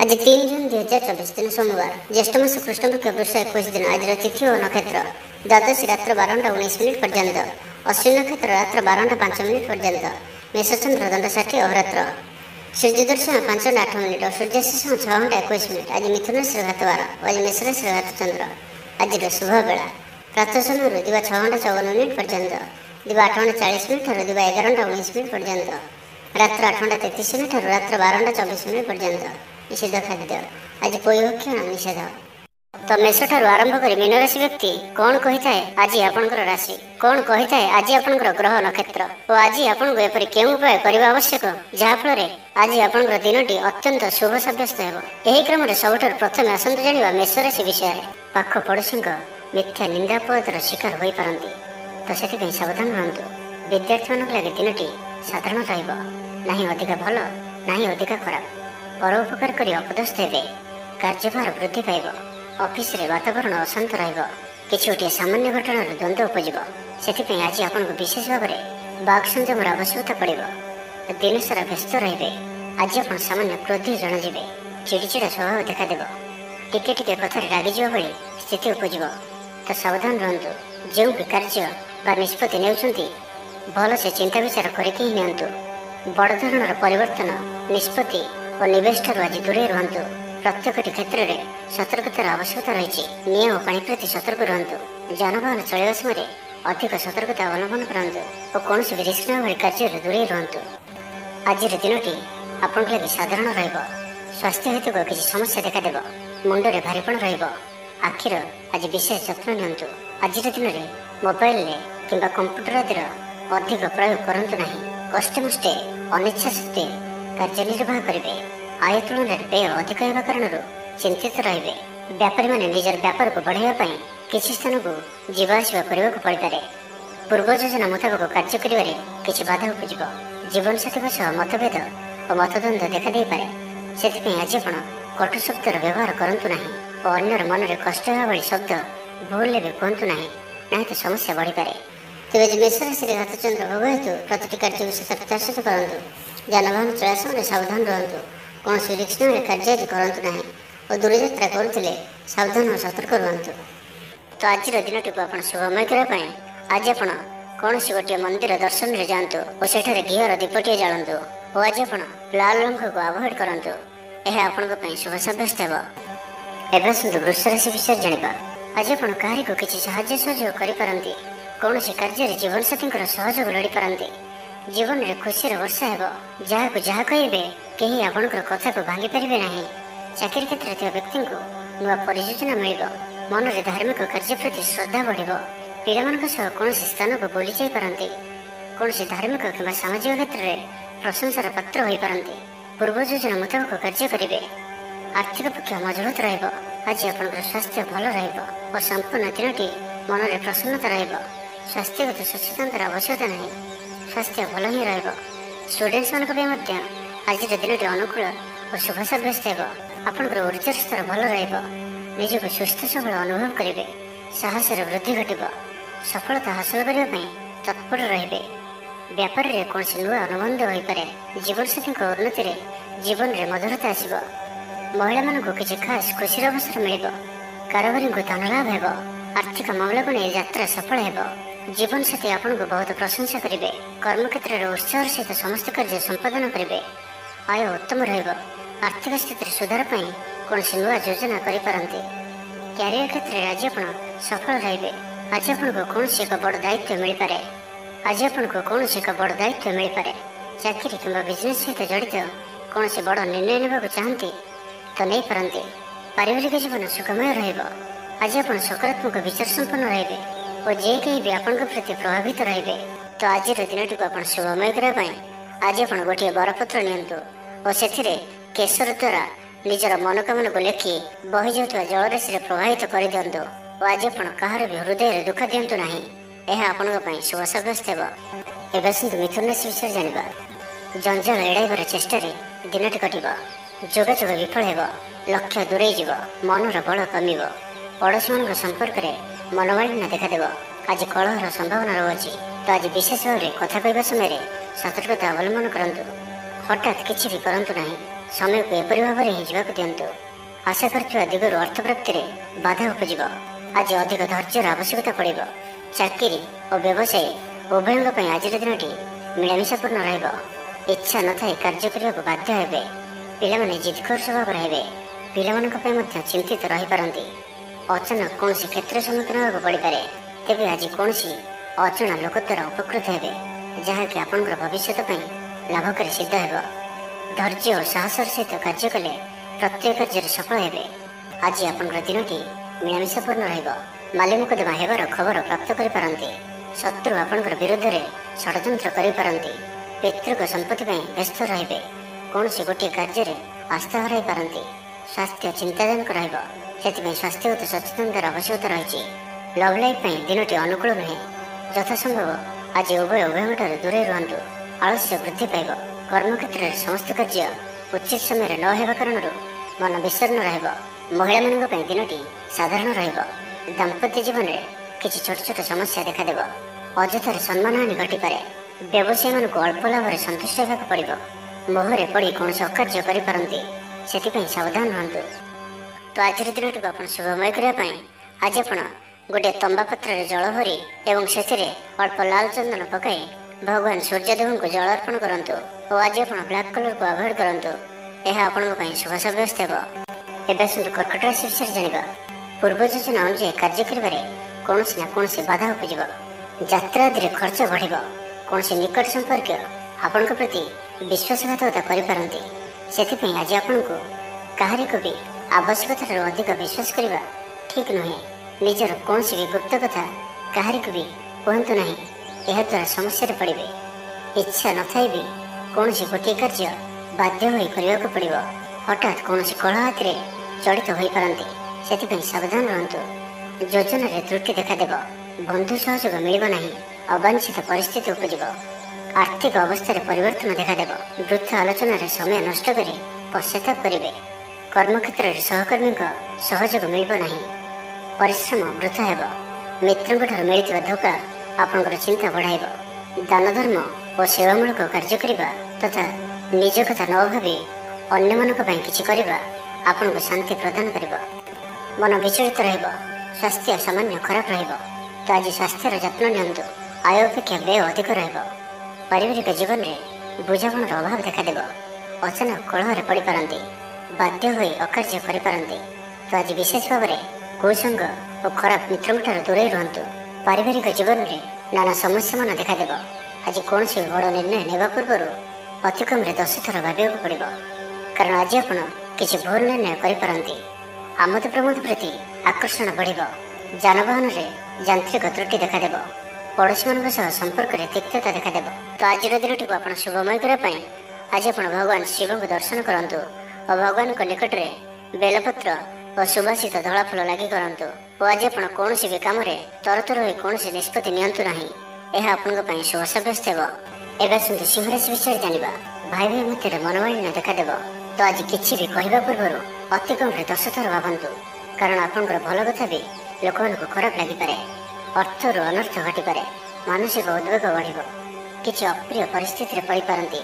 आज 3 जून 2024 दिन सोमवार ज्येष्ठ मास कृष्ण पक्ष वृष 21 दिन। आज तिथि और नक्षत्र द्वादश रात्र 12:19 पर्यंत, अश्विन नक्षत्र रात्र 12:05 पर्यंत, मेषचंद्र दंड 60 अहोरात्र, सूर्य दर्शन 5:08 और सूर्यास्त 6:21। आज मिथुन राशि घातवार और आज मेष राशि घातचंद्र। आज शुभ बेला प्रातः समय दिवा 6:54 पर्यंत, दिवा 8:40 और दिवा 11:19 पर्यंत, रात्र 8:33 और रात्र 12:24 पर्यंत। निषेध खाद्य आज पोयभक्षण निषेध। तो मेष ठारू आरंभ कर मीन राशि व्यक्ति कौन कही थाए आज आपणकर राशि, कौन कही थाए आज आपणकर ग्रह नक्षत्र और आज आपको एपरी केउं उपाय करबा आवश्यक जहाँफल आज आपणकर दिनटी अत्यंत शुभ सब्यस्त हेब। एही क्रम सबुठार प्रथम आसंतु जानिबा मेष राशि विषय। पाख पड़ोशी मिथ्या निंदापदर शिकार होई पारंती, तो सेथिपई सावधान रहंतु। विद्यार्थी मानक लागि दिनटी साधारण रहिब, नाही अधिक भल नाही अधिक खराब। परोपकार करी अपदस्थ हेबे, कार्यभार वृद्धि पाइब, ऑफिस रे वातावरण अशांत रहिब, किछि गोटे सामान्य घटनार द्वंद्व उपजिब। सेथिपई आज आपनको विशेष भाव में बाक संयमर आवश्यकता पड़िब। दिन सारा व्यस्त रहिबे, आज आपण सामान्य क्रोधी जणाजिबे, चिड़चिड़ा स्वभाव देखादेब, टिके टिके कथारे रागिजिबा भली स्थिति उपजिब। तो सावधान रहंतु। जो भी कार्य बा निष्पत्ति नेउछंती भल से चिंता विचार करके ही नियंतु। बड़ धरणर परिवर्तन निष्पत्ति और निवेश ठारू आज दूरे रुहतु। प्रत्येकटी क्षेत्र में सतर्कतार आवश्यकता रही। नियम और पानी प्रति सतर्क रुहतु। जानवाहन चलवा समय अधिक सतर्कता अवलंबन करंतु और कौन भी रिस्क न भली कार्य दूरे रुहतु। आज दिनटी आपण लगी साधारण रहिब। स्वास्थ्य हेतु किसी समस्या देखादेव, मुंडरे भारीपण रहिब। आखिर आज विशेष जत्न नियंतु। आज दिन में मोबाइल किंबा कंप्यूटर आदि अधिक प्रयोग करंतु नहीं। कष्टेमष्टे अनिच्छा सत्वे कार्य निर्वाह करेंगे। आय तुलन में व्यय अधिक होगा कारण चिंतित रहिबे। व्यापारी माने निजर व्यापार को बढ़ावा किसी स्थान को जीवाआसवा करने को पड़े। पूर्व योजना मुताबक कार्य करिबारे किछि बाधा उपजिब। जीवन साथी सह मतभेद और मतद्वंद देखा दे पारे। सेथिपई आज आपण कटु शब्दर व्यवहार करंतु नहीं और अन्यर मन में कष्ट होगा भली शब्द भूल भी कहतु नहीं, नहीं तो समस्या बढ़ी पारे। तेज मेष राशि घातचंद्र भोग हेतु प्रति कार्य सतर्कतार सहित करूँ। जानवाहन चला समय सावधान रहतु। कौन रिस्क न कार्य करूँ ना और दूर यात्रा करुले सावधान और सतर्क रुहतु। तो आज दिन टी आप शुभमय करने आज आप कौन गोटे मंदिर दर्शन में जातु और सेठारे घीर दीपटे जालु और आज आप लाल रंग को अवॉइड करूँ। यह आपण शुभ सब्यस्त हो। एवं आसतु वृष राशि विषय जाना। आज आप कहारी को किसी साहाय्य सहयोग करें। कौन कार्य जीवन साथी सहयोग लड़ी पारती। जीवन में खुशी वर्षा हेब। जहाँ को जहाँ कहे कहीं आपणकर कथा को भांगी पारे ना। चाकरी क्षेत्र में व्यक्ति को नुआ परियोजना मिल। मन में धार्मिक कार्य प्रति श्रद्धा बढ़। पिला कौन स्थान को बुली जापारती। कौन धार्मिक कि सामाजिक क्षेत्र में प्रशंसार पात्र हो पारती। पूर्व योजना मुताबक कार्य करेंगे। आर्थिक पक्ष मजबूत रहिब। आज आपणकर स्वास्थ्य भल रहिब और संपूर्ण दिनटी मन में प्रसन्नता रहिब। स्वास्थ्यगत सचेतनतार आवश्यकता नहीं, स्वास्थ्य भल ही रहिब। स्टूडेंट्स मानक आज दिनटी अनुकूल और शुभ सब्यस्त हो। आपणकर ऊर्जा स्तर भल रहिब। निजक सुस्थ सबल अनुभव करेंगे। साहसर वृद्धि घटिब। सफलता हासिल करने तत्पर रहिबे। व्यापार में कौन नुआ अनुबंध हो पारे। जीवन साथी उन्नति जीवन में मधुरता आसब। महिला मानक किसी खास खुशी अवसर मिल। कारोबारी को धन लाभ हो। आर्थिक मामला को नहीं यात्रा सफल हो। जीवन साथी आपन को बहुत प्रशंसा करेंगे। कर्म क्षेत्र में उत्साह सहित समस्त कार्य संपादन करेंगे। आय उत्तम रहिब। आर्थिक स्थिति सुधार पाई कौन नुआ योजना करें। क्यारियर क्षेत्र में आज आप सफल रहिबे। आज आपको कौन एक बड़ दायित्व मिल पारे। आज आपको कौन एक बड़ दायित्व मिल पारे। चाकरी किंबा बिजनेस सहित जड़ित कौन से बड़ निर्णय नेबाक चाहती तो नहीं पारती। पारिवारिक जीवन सुखमय रहिब। आज आप सकारात्मक विचार संपन्न रहिबे और जे कहीं भी आपण प्रति प्रभावित रहिबे। तो आज दिन को शुभमय करने आज आप गोटे बरपत्र नियंतु और से केसर द्वारा निजर मनोकामना को लेखि बही जाता जलराशि प्रभावित कर दिंतु और आज आप कहार भी हृदय दुख दिंतु ना। यह आपण शुभ सब्यस्त हो। एवं आसतु मिथुन राशि विषय जाना। जंजाल एड़ाइबार चेष्टा दिनटी कटिब। जोगाजोग विफल हो। लक्ष्य दूरे जीव। मनर बल कमिब। पड़ोशी मान संपर्क में मनोमालिन्य देखादेव। आज कलहर संभावना रही। तो आज विशेष भाव में कथा कहवा समय सतर्कता अवलंबन करूँ। हठात किसी भी करूँ ना। ସମୟକୁ ଏପରି ଭାବରେ ହିଁ ଯିବାକୁ ଦିଅନ୍ତୁ। ଆଶା କରୁଥିବା ଦିଗରୁ ଅର୍ଥ ପ୍ରାପ୍ତିରେ ବାଧା ଉପୁଜିବ। ଆଜି ଅଧିକ ଧୈର୍ଯ୍ୟର ଆବଶ୍ୟକତା ପଡ଼ିବ। ଚାକିରି ଓ ବ୍ୟବସାୟୀ ଉଭୟଙ୍କ ପାଇଁ ଆଜିର ଦିନଟି ମିଳାମିଶାପୂର୍ଣ୍ଣ ରହିବ। ଇଚ୍ଛା ନଥାଇ କାର୍ଯ୍ୟ କରିବାକୁ ବାଧ୍ୟ ହେବେ। ପିଲାମାନେ ଜିଦଖୋର ସ୍ୱଭାବର ହେବେ। ପିଲାମାନଙ୍କ ପାଇଁ ମଧ୍ୟ ଚିନ୍ତିତ ରହିପାରନ୍ତି। ଅଚାନକ କୌଣସି କ୍ଷେତ୍ର ସମ୍ମୁଖୀନ ହେବାକୁ ପଡ଼ିପାରେ। ତେବେ ଆଜି କୌଣସି ଅଜଣା ଲୋକ ଦ୍ୱାରା ଉପକୃତ ହେବେ, ଯାହାକି ଆପଣଙ୍କର ଭବିଷ୍ୟତ ପାଇଁ ଲାଭକାରୀ ସିଦ୍ଧ ହେବ। ଧୈର୍ଯ୍ୟ ଓ ସାହସର ସହିତ କାର୍ଯ୍ୟ କଲେ ପ୍ରତ୍ୟେକ କାର୍ଯ୍ୟରେ ସଫଳ ହେବେ। ଆଜି ଆପଣଙ୍କର ଦିନଟି ମିଳାମିଶାପୂର୍ଣ୍ଣ ରହିବ। ମାଲି ମୁକଦ୍ଦମା ହେବାର ଖବର ପ୍ରାପ୍ତ କରିପାରନ୍ତି। ଶତ୍ରୁ ଆପଣଙ୍କର ବିରୁଦ୍ଧରେ ଷଡ଼ଯନ୍ତ୍ର କରିପାରନ୍ତି। ପିତୃଙ୍କ ସମ୍ପତ୍ତି ପାଇଁ ବ୍ୟସ୍ତ ରହିବେ। କୌଣସି ଗୋଟିଏ କାର୍ଯ୍ୟରେ ଆସ୍ଥା ହରାଇ ପାରନ୍ତି। ସ୍ୱାସ୍ଥ୍ୟ ଚିନ୍ତାଜନକ ରହିବ, ସେଥିପାଇଁ ସ୍ୱାସ୍ଥ୍ୟଗତ ସଚେତନତାର ଆବଶ୍ୟକତା ରହିଛି। ଲଭ୍ ଲାଇଫ୍ ପାଇଁ ଦିନଟି ଅନୁକୂଳ ନୁହେଁ। ଯଥାସମ୍ଭବ ଆଜି ଉଭୟଙ୍କଠାରୁ ଦୂରେଇ ରୁହନ୍ତୁ। ଆଳସ୍ୟ ବୃଦ୍ଧି ପାଇବ। କର୍ମକ୍ଷେତ୍ରରେ ସମସ୍ତ କାର୍ଯ୍ୟ ଉଚିତ ସମୟରେ ନ ହେବା କାରଣରୁ ମନ ବିଷର୍ଣ୍ଣ ରହିବ। ମହିଳାମାନଙ୍କ ପାଇଁ ଦିନଟି ସାଧାରଣ ରହିବ। ଦାମ୍ପତ୍ୟ ଜୀବନରେ କିଛି ଛୋଟ ଛୋଟ ସମସ୍ୟା ଦେଖାଦେବ। ଅଯଥାରେ ସମ୍ମାନହାନି ଘଟିପାରେ। ବ୍ୟବସାୟୀମାନଙ୍କୁ ଅଳ୍ପ ଲାଭରେ ସନ୍ତୁଷ୍ଟ ହେବାକୁ ପଡ଼ିବ। ମୋହରେ ପଡ଼ି କୌଣସି ଅକାର୍ଯ୍ୟ କରିପାରନ୍ତି, ସେଥିପାଇଁ ସାବଧାନ ରୁହନ୍ତୁ। ତ ଆଜିର ଦିନଟିକୁ ଆପଣ ଶୁଭମୟ କରିବା ପାଇଁ ଆଜି ଆପଣ ଗୋଟିଏ ତମ୍ବା ପାତ୍ରରେ ଜଳ ଭରି ଏବଂ ସେଥିରେ ଅଳ୍ପ ଲାଲ ଚନ୍ଦନ ପକାଇ ଭଗବାନ ସୂର୍ଯ୍ୟଦେବଙ୍କୁ ଜଳ ଅର୍ପଣ କରନ୍ତୁ ଓ ଆଜି ଆପଣ ବ୍ଲାକ୍ କଲରକୁ ଆଭଏଡ୍ କରନ୍ତୁ। ଏହା ଆପଣଙ୍କ ପାଇଁ ଶୁଭ ସାବ୍ୟସ୍ତ ହେବ। ଏବେ ଆସନ୍ତୁ କର୍କଟ ରାଶି ବିଷୟରେ ଜାଣିବା। ପୂର୍ବ ଯୋଜନା ଅନୁଯାୟୀ କାର୍ଯ୍ୟ କରିବାରେ କୌଣସି ନା କୌଣସି ବାଧା ଉପୁଜିବ। ଯାତ୍ରା ଆଦିରେ ଖର୍ଚ୍ଚ ବଢ଼ିବ। କୌଣସି ନିକଟ ସମ୍ପର୍କୀୟ ଆପଣଙ୍କ ପ୍ରତି ବିଶ୍ୱାସଘାତକତା କରିପାରନ୍ତି। ସେଥିପାଇଁ ଆଜି ଆପଣଙ୍କୁ କାହାରିକୁ ବି ଆବଶ୍ୟକତାଠାରୁ ଅଧିକ ବିଶ୍ୱାସ କରିବା ଠିକ୍ ନୁହେଁ। ନିଜର କୌଣସି ବି ଗୁପ୍ତ କଥା କାହାରିକୁ ବି କୁହନ୍ତୁ ନାହିଁ। ଏହାଦ୍ୱାରା ସମସ୍ୟାରେ ପଡ଼ିବେ। ଇଚ୍ଛା ନଥାଇ ବି କୌଣସି ଗୋଟିଏ କାର୍ଯ୍ୟ ବାଧ୍ୟ ହୋଇ କରିବାକୁ ପଡ଼ିବ। ହଠାତ୍ କୌଣସି କଳହ ହାତରେ ଜଡ଼ିତ ହୋଇପାରନ୍ତି, ସେଥିପାଇଁ ସାବଧାନ ରୁହନ୍ତୁ। ଯୋଜନାରେ ତ୍ରୁଟି ଦେଖାଦେବ। ବନ୍ଧୁ ସହଯୋଗ ମିଳିବ ନାହିଁ। ଅବାଞ୍ଛିତ ପରିସ୍ଥିତି ଉପୁଜିବ। ଆର୍ଥିକ ଅବସ୍ଥାରେ ପରିବର୍ତ୍ତନ ଦେଖାଦେବ। ବୃଥା ଆଲୋଚନାରେ ସମୟ ନଷ୍ଟ କରି ପଶ୍ଚାତାପ କରିବେ। କର୍ମକ୍ଷେତ୍ରରେ ସହକର୍ମୀଙ୍କ ସହଯୋଗ ମିଳିବ ନାହିଁ। ପରିଶ୍ରମ ବୃଥା ହେବ। ମିତ୍ରଙ୍କଠାରୁ ମିଳିଥିବା ଧୋକା ଆପଣଙ୍କର ଚିନ୍ତା ବଢ଼ାଇବ। ଦାନ ଧର୍ମ ଓ ସେବାମୂଳକ କାର୍ଯ୍ୟ କରିବା ତଥା ନିଜ କଥା ନ ଭାବି ଅନ୍ୟମାନଙ୍କ ପାଇଁ କିଛି କରିବା ଆପଣଙ୍କୁ ଶାନ୍ତି ପ୍ରଦାନ କରିବ। ମନ ବିଚଳିତ ରହିବ। ସ୍ୱାସ୍ଥ୍ୟ ସାମାନ୍ୟ ଖରାପ ରହିବ। ତ ଆଜି ସ୍ୱାସ୍ଥ୍ୟର ଯତ୍ନ ନିଅନ୍ତୁ। ଆୟ ଅପେକ୍ଷା ବ୍ୟୟ ଅଧିକ ରହିବ। ପାରିବାରିକ ଜୀବନରେ ବୁଝାମଣାର ଅଭାବ ଦେଖାଦେବ। ଅଚାନକ କଳହରେ ପଡ଼ିପାରନ୍ତି। ବାଧ୍ୟ ହୋଇ ଅକାର୍ଯ୍ୟ କରିପାରନ୍ତି। ତ ଆଜି ବିଶେଷ ଭାବରେ କୁସଙ୍ଗ ଓ ଖରାପ ମିତ୍ରଙ୍କଠାରୁ ଦୂରେଇ ରୁହନ୍ତୁ। ପାରିବାରିକ ଜୀବନରେ ନାନା ସମସ୍ୟାମାନ ଦେଖାଦେବ। ଆଜି କୌଣସି ବଡ଼ ନିର୍ଣ୍ଣୟ ନେବା ପୂର୍ବରୁ ଅତି କମ୍ରେ 10 ଥର ଭାବିବାକୁ ପଡ଼ିବ, କାରଣ ଆଜି ଆପଣ କିଛି ଭୁଲ ନିର୍ଣ୍ଣୟ କରିପାରନ୍ତି। ଆମୋଦ ପ୍ରମୋଦ ପ୍ରତି ଆକର୍ଷଣ ବଢ଼ିବ। ଯାନବାହନରେ ଯାନ୍ତ୍ରିକ ତ୍ରୁଟି ଦେଖାଦେବ। ପଡ଼ୋଶୀମାନଙ୍କ ସହ ସମ୍ପର୍କରେ ତିକ୍ତତା ଦେଖାଦେବ। ତ ଆଜିର ଦିନଟିକୁ ଆପଣ ଶୁଭମୟ କରିବା ପାଇଁ ଆଜି ଆପଣ ଭଗବାନ ଶିବଙ୍କୁ ଦର୍ଶନ କରନ୍ତୁ ଓ ଭଗବାନଙ୍କ ନିକଟରେ ବେଲପତ୍ର ଓ ସୁବାସିତ ଧଳା ଫୁଲ ଲାଗି କରନ୍ତୁ। ଓ ଆଜି ଆପଣ କୌଣସି ବି କାମରେ ତରତର ହୋଇ କୌଣସି ନିଷ୍ପତ୍ତି ନିଅନ୍ତୁ ନାହିଁ। ଏହା ଆପଣଙ୍କ ପାଇଁ ଶୁଭ ସାବ୍ୟସ୍ତ ହେବ। ଏବେ ଆସନ୍ତୁ ସିଂହ ରାଶି ବିଷୟରେ ଜାଣିବା। ଭାଇ ଭାଇ ମଧ୍ୟରେ ମନମାଳିନ୍ୟ ଦେଖାଦେବ। ତ ଆଜି କିଛି ବି କହିବା ପୂର୍ବରୁ ଅତି କମ୍ରେ 10 ଥର ଭାବନ୍ତୁ, କାରଣ ଆପଣଙ୍କର ଭଲ କଥା ବି ଲୋକମାନଙ୍କୁ ଖରାପ ଲାଗିପାରେ। ଅର୍ଥରୁ ଅନର୍ଥ ଘଟିପାରେ। ମାନସିକ ଉଦ୍ବେଗ ବଢ଼ିବ। କିଛି ଅପ୍ରିୟ ପରିସ୍ଥିତିରେ ପଡ଼ିପାରନ୍ତି।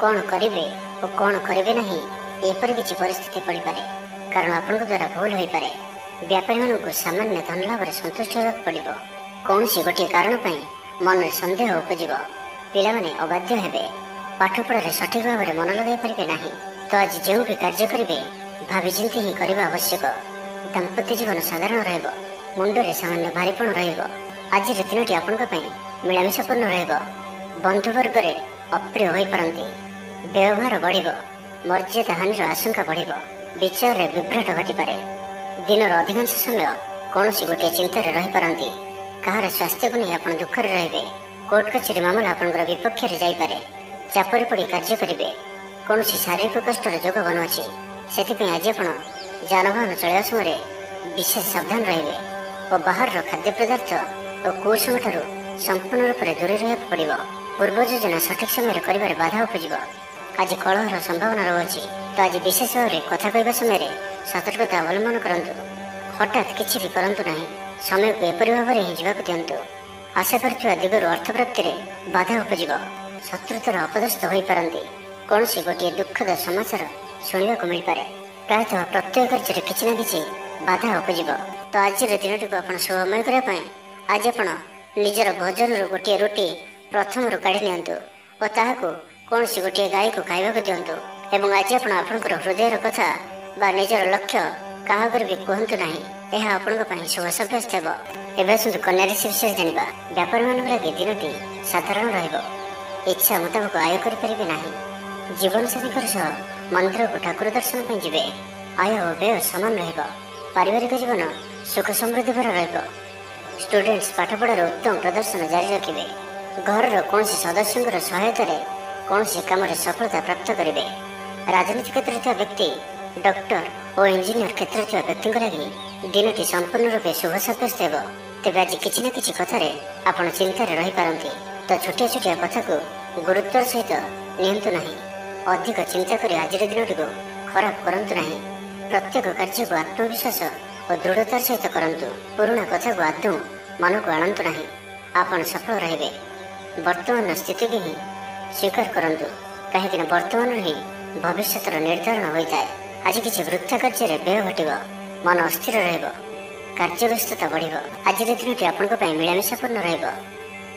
କ'ଣ କରିବେ ଓ କ'ଣ କରିବେ ନାହିଁ ଏପରି କିଛି ପରିସ୍ଥିତି ପଡ଼ିପାରେ, କାରଣ ଆପଣଙ୍କ ଦ୍ୱାରା ଭୁଲ ହୋଇପାରେ। ବ୍ୟାପାରୀମାନଙ୍କୁ ସାମାନ୍ୟ ଧନଲାଭରେ ସନ୍ତୁଷ୍ଟ ହେବାକୁ ପଡ଼ିବ। କୌଣସି ଗୋଟିଏ କାରଣ ପାଇଁ ମନରେ ସନ୍ଦେହ ଉପୁଜିବ। ପିଲାମାନେ ଅବାଧ୍ୟ ହେବେ। ପାଠପଢ଼ାରେ ସଠିକ୍ ଭାବରେ ମନ ଲଗାଇ ପାରିବେ ନାହିଁ। ତ ଆଜି ଯେଉଁ ବି କାର୍ଯ୍ୟ କରିବେ ଭାବିଚିନ୍ତି ହିଁ କରିବା ଆବଶ୍ୟକ। ଦାମ୍ପତ୍ୟ ଜୀବନ ସାଧାରଣ ରହିବ। ମୁଣ୍ଡରେ ସାମାନ୍ୟ ଭାରିପଣ ରହିବ। ଆଜିର ଦିନଟି ଆପଣଙ୍କ ପାଇଁ ମିଳାମିଶାପୂର୍ଣ୍ଣ ରହିବ। ବନ୍ଧୁବର୍ଗରେ ଅପ୍ରିୟ ହୋଇପାରନ୍ତି। ବ୍ୟବହାର ବଢ଼ିବ। ମର୍ଯ୍ୟାଦା ହାନିର ଆଶଙ୍କା ବଢ଼ିବ। ବିଚାରରେ ବିଭ୍ରାଟ ଘଟିପାରେ। ଦିନର ଅଧିକାଂଶ ସମୟ କୌଣସି ଗୋଟିଏ ଚିନ୍ତାରେ ରହିପାରନ୍ତି। କାହାର ସ୍ୱାସ୍ଥ୍ୟକୁ ନେଇ ଆପଣ ଦୁଃଖରେ ରହିବେ। କୋର୍ଟ କଚେରୀ ମାମଲା ଆପଣଙ୍କର ବିପକ୍ଷରେ ଯାଇପାରେ। ଚାପରେ ପଡ଼ି କାର୍ଯ୍ୟ କରିବେ। କୌଣସି ଶାରୀରିକ କଷ୍ଟର ଯୋଗ ବନୁଅଛି। ସେଥିପାଇଁ ଆଜି ଆପଣ ଯାନବାହନ ଚଳାଇବା ସମୟରେ ବିଶେଷ ସାବଧାନ ରହିବେ ଓ ବାହାରର ଖାଦ୍ୟ ପଦାର୍ଥ ଓ କୁସଙ୍ଗଠାରୁ ସମ୍ପୂର୍ଣ୍ଣ ରୂପରେ ଦୂରେଇ ରହିବାକୁ ପଡ଼ିବ। ପୂର୍ବ ଯୋଜନା ସଠିକ୍ ସମୟରେ କରିବାରେ ବାଧା ଉପୁଜିବ। ଆଜି କଳହର ସମ୍ଭାବନା ରହୁଅଛି। ତ ଆଜି ବିଶେଷ ଭାବରେ କଥା କହିବା ସମୟରେ ସତର୍କତା ଅବଲମ୍ବନ କରନ୍ତୁ। ହଠାତ୍ କିଛି ବି କରନ୍ତୁ ନାହିଁ। ସମୟକୁ ଏପରି ଭାବରେ ହିଁ ଯିବାକୁ ଦିଅନ୍ତୁ। ଆଶା କରୁଥିବା ଦିଗରୁ ଅର୍ଥ ପ୍ରାପ୍ତିରେ ବାଧା ଉପୁଜିବ। ଶତ୍ରୁତାର ଅପଦସ୍ଥ ହୋଇପାରନ୍ତି। କୌଣସି ଗୋଟିଏ ଦୁଃଖଦ ସମାଚାର ଶୁଣିବାକୁ ମିଳିପାରେ। ପ୍ରାୟତଃ ପ୍ରତ୍ୟେକ କାର୍ଯ୍ୟରେ କିଛି ନା କିଛି ବାଧା ଉପୁଜିବ। ତ ଆଜିର ଦିନଟିକୁ ଆପଣ ଶୁଭମୟ କରିବା ପାଇଁ ଆଜି ଆପଣ ନିଜର ଭୋଜନରୁ ଗୋଟିଏ ରୁଟି ପ୍ରଥମରୁ କାଢ଼ି ନିଅନ୍ତୁ ଓ ତାହାକୁ କୌଣସି ଗୋଟିଏ ଗାଈକୁ ଖାଇବାକୁ ଦିଅନ୍ତୁ। ଏବଂ ଆଜି ଆପଣ ଆପଣଙ୍କର ହୃଦୟର କଥା ବା ନିଜର ଲକ୍ଷ୍ୟ କାହା ଉପରେ ବି କୁହନ୍ତୁ ନାହିଁ। ଏହା ଆପଣଙ୍କ ପାଇଁ ଶୁଭ ସାବ୍ୟସ୍ତ ହେବ। ଏବେ ଆସନ୍ତୁ କନ୍ୟା ରାଶି ବିଷୟରେ ଜାଣିବା। ବ୍ୟାପାରୀମାନଙ୍କ ଲାଗି ଦିନଟି ସାଧାରଣ ରହିବ। ଇଚ୍ଛା ମୁତାବକ ଆୟ କରିପାରିବେ ନାହିଁ। ଜୀବନସାଥୀଙ୍କର ସହ ମନ୍ଦିରକୁ ଠାକୁର ଦର୍ଶନ ପାଇଁ ଯିବେ। ଆୟ ଓ ବ୍ୟୟ ସମାନ ରହିବ। ପାରିବାରିକ ଜୀବନ ସୁଖ ସମୃଦ୍ଧି ଭରା ରହିବ। ଷ୍ଟୁଡେଣ୍ଟସ୍ ପାଠପଢ଼ାର ଉତ୍ତମ ପ୍ରଦର୍ଶନ ଜାରି ରଖିବେ। ଘରର କୌଣସି ସଦସ୍ୟଙ୍କର ସହାୟତାରେ କୌଣସି କାମରେ ସଫଳତା ପ୍ରାପ୍ତ କରିବେ। ରାଜନୀତି କ୍ଷେତ୍ରରେ ଥିବା ବ୍ୟକ୍ତି, ଡକ୍ଟର ଓ ଇଞ୍ଜିନିୟର କ୍ଷେତ୍ରରେ ଥିବା ବ୍ୟକ୍ତିଙ୍କ ଲାଗି ଦିନଟି ସମ୍ପୂର୍ଣ୍ଣ ରୂପେ ଶୁଭ ସାବ୍ୟସ୍ତ ହେବ। ତେବେ ଆଜି କିଛି ନା କିଛି କଥାରେ ଆପଣ ଚିନ୍ତାରେ ରହିପାରନ୍ତି। ତ ଛୋଟିଆ ଛୋଟିଆ କଥାକୁ ଗୁରୁତ୍ୱର ସହିତ ନିଅନ୍ତୁ ନାହିଁ। ଅଧିକ ଚିନ୍ତା କରି ଆଜିର ଦିନଟିକୁ ଖରାପ କରନ୍ତୁ ନାହିଁ। ପ୍ରତ୍ୟେକ କାର୍ଯ୍ୟକୁ ଆତ୍ମବିଶ୍ୱାସ ଓ ଦୃଢ଼ତାର ସହିତ କରନ୍ତୁ। ପୁରୁଣା କଥାକୁ ଆଦୌ ମନକୁ ଆଣନ୍ତୁ ନାହିଁ। ଆପଣ ସଫଳ ରହିବେ। ବର୍ତ୍ତମାନର ସ୍ଥିତିକୁ ହିଁ ସ୍ୱୀକାର କରନ୍ତୁ, କାହିଁକିନା ବର୍ତ୍ତମାନରୁ ହିଁ ଭବିଷ୍ୟତର ନିର୍ଦ୍ଧାରଣ ହୋଇଥାଏ। ଆଜି କିଛି ବୃଥା କାର୍ଯ୍ୟରେ ବ୍ୟୟ ଘଟିବ। ମନ ଅସ୍ଥିର ରହିବ। କାର୍ଯ୍ୟବ୍ୟସ୍ତତା ବଢ଼ିବ। ଆଜିର ଦିନଟି ଆପଣଙ୍କ ପାଇଁ ମିଳାମିଶାପୂର୍ଣ୍ଣ ରହିବ।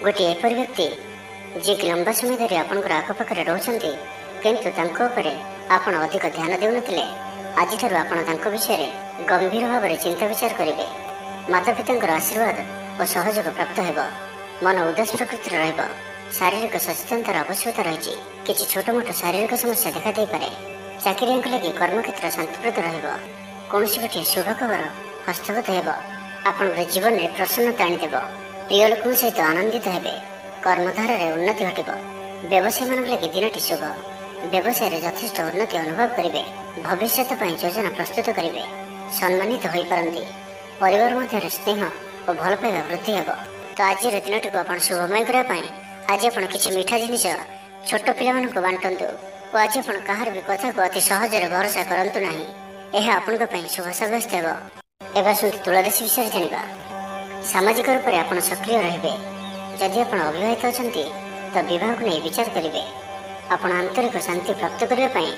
ଗୋଟିଏ ଏପରି ବ୍ୟକ୍ତି ଯିଏକି ଲମ୍ବା ସମୟ ଧରି ଆପଣଙ୍କର ଆଖପାଖରେ ରହୁଛନ୍ତି, କିନ୍ତୁ ତାଙ୍କ ଉପରେ ଆପଣ ଅଧିକ ଧ୍ୟାନ ଦେଉନଥିଲେ, ଆଜିଠାରୁ ଆପଣ ତାଙ୍କ ବିଷୟରେ ଗମ୍ଭୀର ଭାବରେ ଚିନ୍ତା ବିଚାର କରିବେ। ମାତାପିତାଙ୍କର ଆଶୀର୍ବାଦ ଓ ସହଯୋଗ ପ୍ରାପ୍ତ ହେବ। ମନ ଉଦାସ ପ୍ରକୃତିର ରହିବ। ଶାରୀରିକ ସଚେତନତାର ଆବଶ୍ୟକତା ରହିଛି। କିଛି ଛୋଟ ମୋଟ ଶାରୀରିକ ସମସ୍ୟା ଦେଖାଦେଇପାରେ। ଚାକିରିଆଙ୍କ ଲାଗି କର୍ମକ୍ଷେତ୍ର ଶାନ୍ତିପ୍ରଦ ରହିବ। କୌଣସି ଗୋଟିଏ ଶୁଭ ଖବର ହସ୍ତଗତ ହେବ। ଆପଣଙ୍କର ଜୀବନରେ ପ୍ରସନ୍ନତା ଆଣିଦେବ। ପ୍ରିୟ ଲୋକଙ୍କ ସହିତ ଆନନ୍ଦିତ ହେବେ। କର୍ମଧାରାରେ ଉନ୍ନତି ଘଟିବ। ବ୍ୟବସାୟୀମାନଙ୍କ ଲାଗି ଦିନଟି ଶୁଭ। ବ୍ୟବସାୟରେ ଯଥେଷ୍ଟ ଉନ୍ନତି ଅନୁଭବ କରିବେ। ଭବିଷ୍ୟତ ପାଇଁ ଯୋଜନା ପ୍ରସ୍ତୁତ କରିବେ। ସମ୍ମାନିତ ହୋଇପାରନ୍ତି। ପରିବାର ମଧ୍ୟରେ ସ୍ନେହ ଓ ଭଲ ପାଇବା ବୃଦ୍ଧି ହେବ। ତ ଆଜିର ଦିନଟିକୁ ଆପଣ ଶୁଭମୟ କରିବା ପାଇଁ ଆଜି ଆପଣ କିଛି ମିଠା ଜିନିଷ ଛୋଟ ପିଲାମାନଙ୍କୁ ବାଣ୍ଟନ୍ତୁ ଓ ଆଜି ଆପଣ କାହାର ବି କଥାକୁ ଅତି ସହଜରେ ଭରସା କରନ୍ତୁ ନାହିଁ। ଏହା ଆପଣଙ୍କ ପାଇଁ ଶୁଭ ସାବ୍ୟସ୍ତ ହେବ। ଏବେ ଆସନ୍ତୁ ତୁଳା ରାଶି ବିଷୟରେ ଜାଣିବା। ସାମାଜିକ ରୂପରେ ଆପଣ ସକ୍ରିୟ ରହିବେ। ଯଦି ଆପଣ ଅବିବାହିତ ଅଛନ୍ତି ତ ବିବାହକୁ ନେଇ ବିଚାର କରିବେ। ଆପଣ ଆନ୍ତରିକ ଶାନ୍ତି ପ୍ରାପ୍ତ କରିବା ପାଇଁ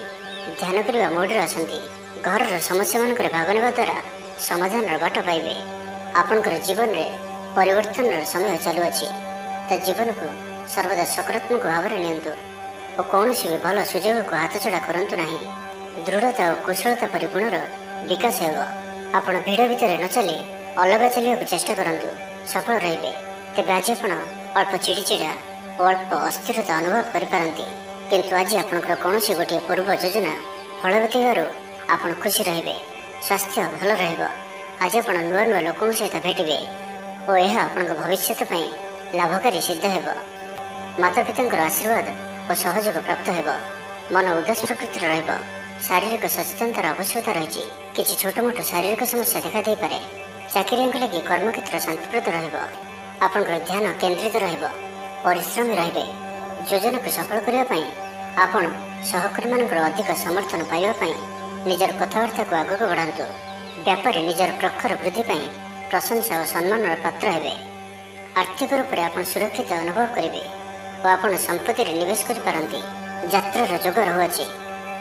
ଧ୍ୟାନ କରିବା ମୋଡ଼ରେ ଅଛନ୍ତି। ଘରର ସମସ୍ୟାମାନଙ୍କରେ ଭାଗ ନେବା ଦ୍ୱାରା ସମାଧାନର ବାଟ ପାଇବେ। ଆପଣଙ୍କର ଜୀବନରେ ପରିବର୍ତ୍ତନର ସମୟ ଚାଲୁଅଛି। ତା ଜୀବନକୁ ସର୍ବଦା ସକାରାତ୍ମକ ଭାବରେ ନିଅନ୍ତୁ ଓ କୌଣସି ବି ଭଲ ସୁଯୋଗକୁ ହାତଛଡ଼ା କରନ୍ତୁ ନାହିଁ। ଦୃଢ଼ତା ଓ କୁଶଳତା ପରି ଗୁଣର ବିକାଶ ହେବ। ଆପଣ ଭିଡ଼ ଭିତରେ ନ ଚାଲି ଅଲଗା ଚାଲିବାକୁ ଚେଷ୍ଟା କରନ୍ତୁ। ସଫଳ ରହିବେ। ତେବେ ଆଜି ଆପଣ ଅଳ୍ପ ଚିଡ଼ିଚିଡ଼ା ଓ ଅଳ୍ପ ଅସ୍ଥିରତା ଅନୁଭବ କରିପାରନ୍ତି। କିନ୍ତୁ ଆଜି ଆପଣଙ୍କର କୌଣସି ଗୋଟିଏ ପୂର୍ବ ଯୋଜନା ଫଳବତୀ ହେବାରୁ ଆପଣ ଖୁସି ରହିବେ। ସ୍ୱାସ୍ଥ୍ୟ ଭଲ ରହିବ। ଆଜି ଆପଣ ନୂଆ ନୂଆ ଲୋକଙ୍କ ସହିତ ଭେଟିବେ ଓ ଏହା ଆପଣଙ୍କ ଭବିଷ୍ୟତ ପାଇଁ ଲାଭକାରୀ ସିଦ୍ଧ ହେବ। ମାତାପିତାଙ୍କର ଆଶୀର୍ବାଦ ଓ ସହଯୋଗ ପ୍ରାପ୍ତ ହେବ। ମନ ଉଦାସ ପ୍ରକୃତିର ରହିବ। ଶାରୀରିକ ସଚେତନତାର ଆବଶ୍ୟକତା ରହିଛି। କିଛି ଛୋଟ ମୋଟ ଶାରୀରିକ ସମସ୍ୟା ଦେଖାଦେଇପାରେ। ଚାକିରିଆଙ୍କ ଲାଗି କର୍ମକ୍ଷେତ୍ର ଶାନ୍ତିପ୍ରଦ ରହିବ। ଆପଣଙ୍କର ଧ୍ୟାନ କେନ୍ଦ୍ରିତ ରହିବ। ପରିଶ୍ରମୀ ରହିବେ। ଯୋଜନାକୁ ସଫଳ କରିବା ପାଇଁ ଆପଣ ସହକର୍ମୀମାନଙ୍କର ଅଧିକ ସମର୍ଥନ ପାଇବା ପାଇଁ ନିଜର କଥାବାର୍ତ୍ତାକୁ ଆଗକୁ ବଢ଼ାନ୍ତୁ। ବ୍ୟାପାରୀ ନିଜର ପ୍ରଖର ବୃଦ୍ଧି ପାଇଁ ପ୍ରଶଂସା ଓ ସମ୍ମାନର ପାତ୍ର ହେବେ। ଆର୍ଥିକ ରୂପରେ ଆପଣ ସୁରକ୍ଷିତ ଅନୁଭବ କରିବେ ଓ ଆପଣ ସମ୍ପତ୍ତିରେ ନିବେଶ କରିପାରନ୍ତି। ଯାତ୍ରାର ଯୋଗ ରହୁଅଛି।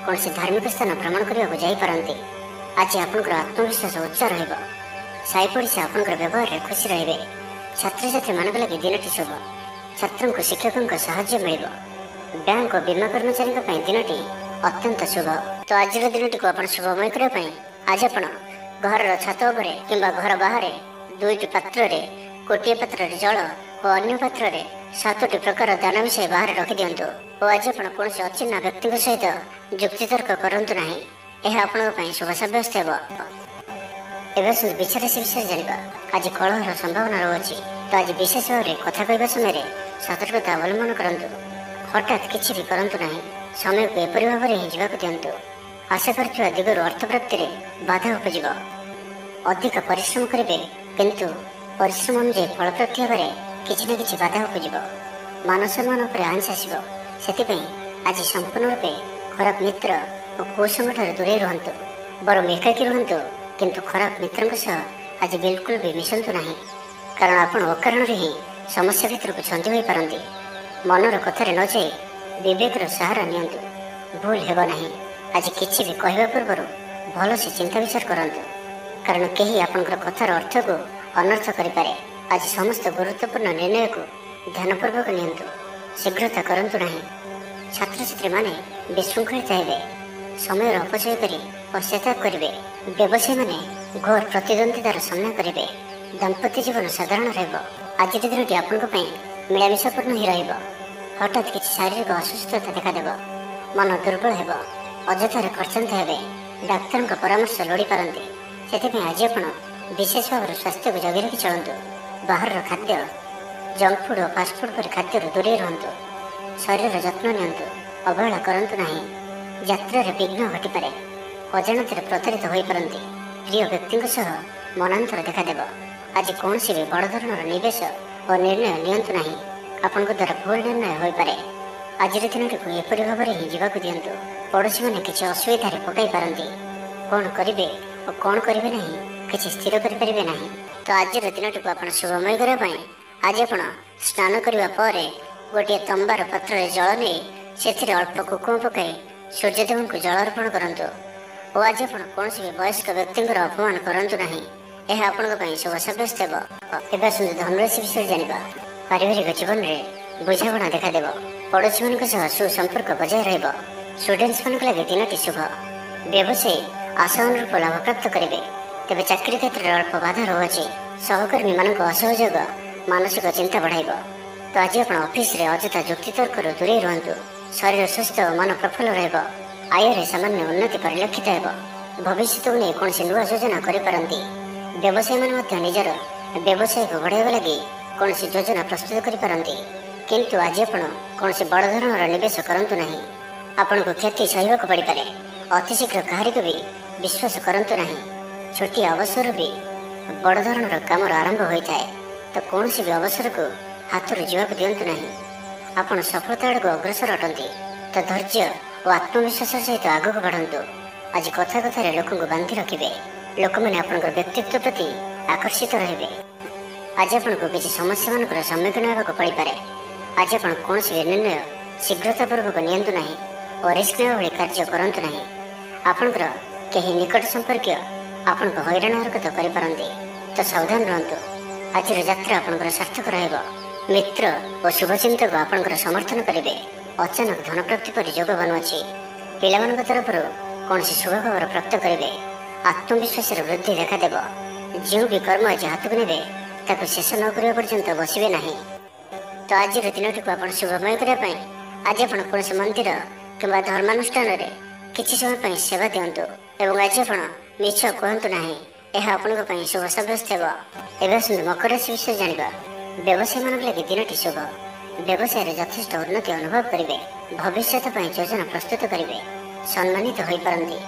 କୌଣସି ଧାର୍ମିକ ସ୍ଥାନ ଭ୍ରମଣ କରିବାକୁ ଯାଇପାରନ୍ତି। ଆଜି ଆପଣଙ୍କର ଆତ୍ମବିଶ୍ୱାସ ଉଚ୍ଚ ରହିବ। ସାଇ ପଡ଼ିଶା ଆପଣଙ୍କର ବ୍ୟବହାରରେ ଖୁସି ରହିବେ। ଛାତ୍ରଛାତ୍ରୀମାନଙ୍କ ଲାଗି ଦିନଟି ଶୁଭ। ଛାତ୍ରଙ୍କୁ ଶିକ୍ଷକଙ୍କ ସାହାଯ୍ୟ ମିଳିବ। ବ୍ୟାଙ୍କ ଓ ବୀମା କର୍ମଚାରୀଙ୍କ ପାଇଁ ଦିନଟି ଅତ୍ୟନ୍ତ ଶୁଭ। ତ ଆଜିର ଦିନଟିକୁ ଆପଣ ଶୁଭମୟ କରିବା ପାଇଁ ଆଜି ଆପଣ ଘରର ଛାତ ଉପରେ କିମ୍ବା ଘର ବାହାରେ ଦୁଇଟି ପାତ୍ରରେ ଗୋଟିଏ ପାତ୍ରରେ ଜଳ ଓ ଅନ୍ୟ ପାତ୍ରରେ 7ଟି ପ୍ରକାର ଦାନ ମିଶାଇ ବାହାରେ ରଖିଦିଅନ୍ତୁ ଓ ଆଜି ଆପଣ କୌଣସି ଅଚିହ୍ନା ବ୍ୟକ୍ତିଙ୍କ ସହିତ ଯୁକ୍ତିତର୍କ କରନ୍ତୁ ନାହିଁ। ଏହା ଆପଣଙ୍କ ପାଇଁ ଶୁଭ ସାବ୍ୟସ୍ତ ହେବ। ଏବେ ବିଚାର ରାଶି ବିଷୟରେ ଜାଣିବା। ଆଜି କଳହର ସମ୍ଭାବନା ରହୁଅଛି। ତ ଆଜି ବିଶେଷ ଭାବରେ କଥା କହିବା ସମୟରେ ସତର୍କତା ଅବଲମ୍ବନ କରନ୍ତୁ। ହଠାତ୍ କିଛି ବି କରନ୍ତୁ ନାହିଁ। ସମୟକୁ ଏପରି ଭାବରେ ହିଁ ଯିବାକୁ ଦିଅନ୍ତୁ। ଆଶା କରିଥିବା ଦିଗରୁ ଅର୍ଥ ପ୍ରାପ୍ତିରେ ବାଧା ଉପୁଜିବ। ଅଧିକ ପରିଶ୍ରମ କରିବେ, କିନ୍ତୁ ପରିଶ୍ରମ ଅନୁଯାୟୀ ଫଳପ୍ରାପ୍ତି ହେବାରେ କିଛି ନା କିଛି ବାଧା ଉପୁଜିବ। ମାନସମ୍ମାନ ଉପରେ ଆଞ୍ଚ ଆସିବ। ସେଥିପାଇଁ ଆଜି ସମ୍ପୂର୍ଣ୍ଣ ରୂପେ ଖରାପ ମିତ୍ର ଓ କୁସଙ୍ଗଠାରୁ ଦୂରେଇ ରୁହନ୍ତୁ। ବରଂ ଏକାକୀ ରୁହନ୍ତୁ, କିନ୍ତୁ ଖରାପ ମିତ୍ରଙ୍କ ସହ ଆଜି ବିଲକୁଲ ବି ମିଶନ୍ତୁ ନାହିଁ। କାରଣ ଆପଣ ଅକାରଣରେ ହିଁ ସମସ୍ୟା ଭିତରକୁ ଛନ୍ଦି ହୋଇପାରନ୍ତି। ମନର କଥାରେ ନ ଯାଇ ବିବେକର ସାହାରା ନିଅନ୍ତୁ। ଭୁଲ ହେବ ନାହିଁ। आज किसी भी कहवा पूर्व भल से चिंता विचार करंतु, कारण कहीं आपंकर कथार अर्थ को अनर्थ करें। आज समस्त गुरुत्वपूर्ण निर्णय को ध्यानपूर्वक नियंतु, शीघ्रता करंतु नहीं। छात्र छात्री माने विशृंखलित हेबे, समय अपचय करी पश्चाताप करेंगे। व्यवसायी माने घोर प्रतिद्वंदितार सामना करेंगे। दाम्पत्य जीवन साधारण रहिबो। आज दिनटी आपंक मिलामिशापूर्ण ही रहिबो। हठात किसी शारीरिक असुस्थता देखादेव, मन दुर्बल हेब, अଯଥାରେ ଖର୍ଚ୍ଚାନ୍ତ ହେବେ। ଡାକ୍ତରଙ୍କ ପରାମର୍ଶ ଲୋଡ଼ି ପାରନ୍ତି। ସେଥିପାଇଁ ଆଜି ଆପଣ ବିଶେଷ ଭାବରେ ସ୍ୱାସ୍ଥ୍ୟକୁ ଜଗି ରଖି ଚଳନ୍ତୁ। ବାହାରର ଖାଦ୍ୟ, ଜଙ୍କ ଫୁଡ୍ ଓ ଫାଷ୍ଟଫୁଡ୍ ପରି ଖାଦ୍ୟରୁ ଦୂରେଇ ରୁହନ୍ତୁ। ଶରୀରର ଯତ୍ନ ନିଅନ୍ତୁ, ଅବହେଳା କରନ୍ତୁ ନାହିଁ। ଯାତ୍ରାରେ ବିଘ୍ନ ଘଟିପାରେ, ଅଜାଣତରେ ପ୍ରତାରିତ ହୋଇପାରନ୍ତି। ପ୍ରିୟ ବ୍ୟକ୍ତିଙ୍କ ସହ ମନାନ୍ତର ଦେଖାଦେବ। ଆଜି କୌଣସି ବି ବଡ଼ ଧରଣର ନିବେଶ ଓ ନିର୍ଣ୍ଣୟ ନିଅନ୍ତୁ ନାହିଁ। ଆପଣଙ୍କ ଦ୍ୱାରା ଭୁଲ ନିର୍ଣ୍ଣୟ ହୋଇପାରେ। ଆଜିର ଦିନଟିକୁ ଏପରି ଭାବରେ ହିଁ ଯିବାକୁ ଦିଅନ୍ତୁ। ପଡ଼ୋଶୀମାନେ କିଛି ଅସୁବିଧାରେ ପକାଇ ପାରନ୍ତି। କ'ଣ କରିବେ ଓ କ'ଣ କରିବେ ନାହିଁ କିଛି ସ୍ଥିର କରିପାରିବେ ନାହିଁ। ତ ଆଜିର ଦିନଟିକୁ ଆପଣ ଶୁଭମୟ କରିବା ପାଇଁ ଆଜି ଆପଣ ସ୍ନାନ କରିବା ପରେ ଗୋଟିଏ ତମ୍ବାର ପାତ୍ରରେ ଜଳ ନେଇ ସେଥିରେ ଅଳ୍ପ କୁକୁମ ପକାଇ ସୂର୍ଯ୍ୟଦେବଙ୍କୁ ଜଳ ଅର୍ପଣ କରନ୍ତୁ। ଓ ଆଜି ଆପଣ କୌଣସି ବି ବୟସ୍କ ବ୍ୟକ୍ତିଙ୍କର ଅପମାନ କରନ୍ତୁ ନାହିଁ। ଏହା ଆପଣଙ୍କ ପାଇଁ ଶୁଭ ସାବ୍ୟସ୍ତ ହେବ। ଏବେ ଆସନ୍ତୁ ଧନୁରାଶି ବିଷୟରେ ଜାଣିବା। ପାରିବାରିକ ଜୀବନରେ ବୁଝାମଣା ଦେଖାଦେବ। ପଡ଼ୋଶୀମାନଙ୍କ ସହ ସୁସମ୍ପର୍କ ବଜାୟ ରହିବ। ଷ୍ଟୁଡେଣ୍ଟସ୍ ମାନଙ୍କ ଲାଗି ଦିନଟି ଶୁଭ। ବ୍ୟବସାୟୀ ଆଶା ଅନୁରୂପ ଲାଭପ୍ରାପ୍ତ କରିବେ। ତେବେ ଚାକିରି କ୍ଷେତ୍ରରେ ଅଳ୍ପ ବାଧା ରହୁଅଛି। ସହକର୍ମୀମାନଙ୍କ ଅସହଯୋଗ ମାନସିକ ଚିନ୍ତା ବଢ଼ାଇବ। ତ ଆଜି ଆପଣ ଅଫିସରେ ଅଯଥା ଯୁକ୍ତିତର୍କରୁ ଦୂରେଇ ରୁହନ୍ତୁ। ଶରୀର ସୁସ୍ଥ ଓ ମନ ପ୍ରଫୁଲ୍ଲ ରହିବ। ଆୟରେ ସାମାନ୍ୟ ଉନ୍ନତି ପରିଲକ୍ଷିତ ହେବ। ଭବିଷ୍ୟତକୁ ନେଇ କୌଣସି ନୂଆ ଯୋଜନା କରିପାରନ୍ତି। ବ୍ୟବସାୟୀମାନେ ମଧ୍ୟ ନିଜର ବ୍ୟବସାୟକୁ ବଢ଼ାଇବା ଲାଗି କୌଣସି ଯୋଜନା ପ୍ରସ୍ତୁତ କରିପାରନ୍ତି। କିନ୍ତୁ ଆଜି ଆପଣ କୌଣସି ବଡ଼ ଧରଣର ନିବେଶ କରନ୍ତୁ ନାହିଁ। ଆପଣଙ୍କୁ କ୍ଷତି ସହିବାକୁ ପଡ଼ିପାରେ। ଅତିଶୀଘ୍ର କାହାରିକୁ ବି ବିଶ୍ୱାସ କରନ୍ତୁ ନାହିଁ। ଛୋଟିଆ ଅବସରରୁ ବି ବଡ଼ ଧରଣର କାମର ଆରମ୍ଭ ହୋଇଥାଏ। ତ କୌଣସି ବି ଅବସରକୁ ହାତରୁ ଯିବାକୁ ଦିଅନ୍ତୁ ନାହିଁ। ଆପଣ ସଫଳତା ଆଡ଼କୁ ଅଗ୍ରସର ଅଟନ୍ତି। ତ ଧୈର୍ଯ୍ୟ ଓ ଆତ୍ମବିଶ୍ୱାସ ସହିତ ଆଗକୁ ବଢ଼ନ୍ତୁ। ଆଜି କଥା କଥାରେ ଲୋକଙ୍କୁ ବାନ୍ଧି ରଖିବେ। ଲୋକମାନେ ଆପଣଙ୍କର ବ୍ୟକ୍ତିତ୍ୱ ପ୍ରତି ଆକର୍ଷିତ ରହିବେ। ଆଜି ଆପଣଙ୍କୁ କିଛି ସମସ୍ୟାମାନଙ୍କର ସମ୍ମୁଖୀନ ହେବାକୁ ପଡ଼ିପାରେ। ଆଜି ଆପଣ କୌଣସି ନିର୍ଣ୍ଣୟ ଶୀଘ୍ରତାପୂର୍ବକ ନିଅନ୍ତୁ ନାହିଁ ଓ ରିସ୍କ ନେବା ଭଳି କାର୍ଯ୍ୟ କରନ୍ତୁ ନାହିଁ। ଆପଣଙ୍କର କେହି ନିକଟ ସମ୍ପର୍କୀୟ ଆପଣଙ୍କୁ ହଇରାଣ ହରକତ କରିପାରନ୍ତି। ତ ସାବଧାନ ରୁହନ୍ତୁ। ଆଜିର ଯାତ୍ରା ଆପଣଙ୍କର ସାର୍ଥକ ରହିବ। ମିତ୍ର ଓ ଶୁଭଚିନ୍ତକ ଆପଣଙ୍କର ସମର୍ଥନ କରିବେ। ଅଚାନକ ଧନପ୍ରାପ୍ତି ପରି ଯୋଗ ବନୁଅଛି। ପିଲାମାନଙ୍କ ତରଫରୁ କୌଣସି ଶୁଭ ଖବର ପ୍ରାପ୍ତ କରିବେ। ଆତ୍ମବିଶ୍ୱାସରେ ବୃଦ୍ଧି ଦେଖାଦେବ। ଯେଉଁ ବି କର୍ମ ଆଜି ହାତକୁ ନେବେ ତାକୁ ଶେଷ ନ କରିବା ପର୍ଯ୍ୟନ୍ତ ବସିବେ ନାହିଁ। ତ ଆଜିର ଦିନଟିକୁ ଆପଣ ଶୁଭମୟ କରିବା ପାଇଁ ଆଜି ଆପଣ କୌଣସି ମନ୍ଦିର କିମ୍ବା ଧର୍ମାନୁଷ୍ଠାନରେ କିଛି ସମୟ ପାଇଁ ସେବା ଦିଅନ୍ତୁ। ଏବଂ ଆଜି ଆପଣ ମିଛ କୁହନ୍ତୁ ନାହିଁ। ଏହା ଆପଣଙ୍କ ପାଇଁ ଶୁଭ ସାବ୍ୟସ୍ତ ହେବ। ଏବେ ଆସନ୍ତୁ ମକର ରାଶି ବିଷୟରେ ଜାଣିବା। ବ୍ୟବସାୟୀମାନଙ୍କ ଲାଗି ଦିନଟି ଶୁଭ। ବ୍ୟବସାୟରେ ଯଥେଷ୍ଟ ଉନ୍ନତି ଅନୁଭବ କରିବେ। ଭବିଷ୍ୟତ ପାଇଁ ଯୋଜନା ପ୍ରସ୍ତୁତ କରିବେ। ସମ୍ମାନିତ ହୋଇପାରନ୍ତି।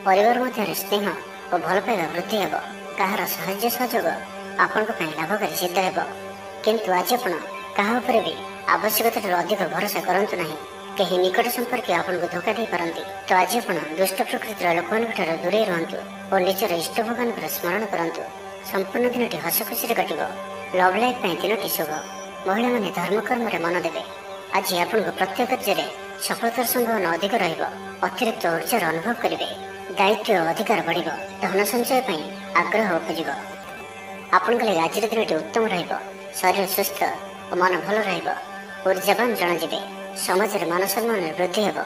ପରିବାର ମଧ୍ୟରେ ସ୍ନେହ ଓ ଭଲ ପାଇବା ବୃଦ୍ଧି ହେବ। କାହାର ସାହାଯ୍ୟ ସହଯୋଗ ଆପଣଙ୍କ ପାଇଁ ଲାଭକାରୀ ସିଦ୍ଧ ହେବ। କିନ୍ତୁ ଆଜି ଆପଣ କାହା ଉପରେ ବି ଆବଶ୍ୟକତାଠାରୁ ଅଧିକ ଭରସା କରନ୍ତୁ ନାହିଁ। କେହି ନିକଟ ସମ୍ପର୍କୀୟ ଆପଣଙ୍କୁ ଧୋକା ଦେଇପାରନ୍ତି। ତ ଆଜି ଆପଣ ଦୁଷ୍ଟ ପ୍ରକୃତିର ଲୋକମାନଙ୍କଠାରୁ ଦୂରେଇ ରୁହନ୍ତୁ ଓ ନିଜର ଇଷ୍ଟ ଭଗବାନଙ୍କର ସ୍ମରଣ କରନ୍ତୁ। ସମ୍ପୂର୍ଣ୍ଣ ଦିନଟି ହସ ଖୁସିରେ କଟିବ। ଲଭ୍ ଲାଇଫ୍ ପାଇଁ ଦିନଟି ଶୁଭ। ମହିଳାମାନେ ଧର୍ମକର୍ମରେ ମନ ଦେବେ। ଆଜି ଆପଣଙ୍କୁ ପ୍ରତ୍ୟେକ କାର୍ଯ୍ୟରେ ସଫଳତାର ସମ୍ଭାବନା ଅଧିକ ରହିବ। ଅତିରିକ୍ତ ଉର୍ଜାର ଅନୁଭବ କରିବେ। ଦାୟିତ୍ୱ ଓ ଅଧିକାର ବଢ଼ିବ। ଧନ ସଞ୍ଚୟ ପାଇଁ ଆଗ୍ରହ ଉପୁଜିବ। ଆପଣଙ୍କ ଲାଗି ଆଜିର ଦିନଟି ଉତ୍ତମ ରହିବ। ଶରୀର ସୁସ୍ଥ ଓ ମନ ଭଲ ରହିବ। ଉର୍ଜାବାନ ଜଣାଯିବେ। ସମାଜରେ ମାନ ସମ୍ମାନରେ ବୃଦ୍ଧି ହେବ।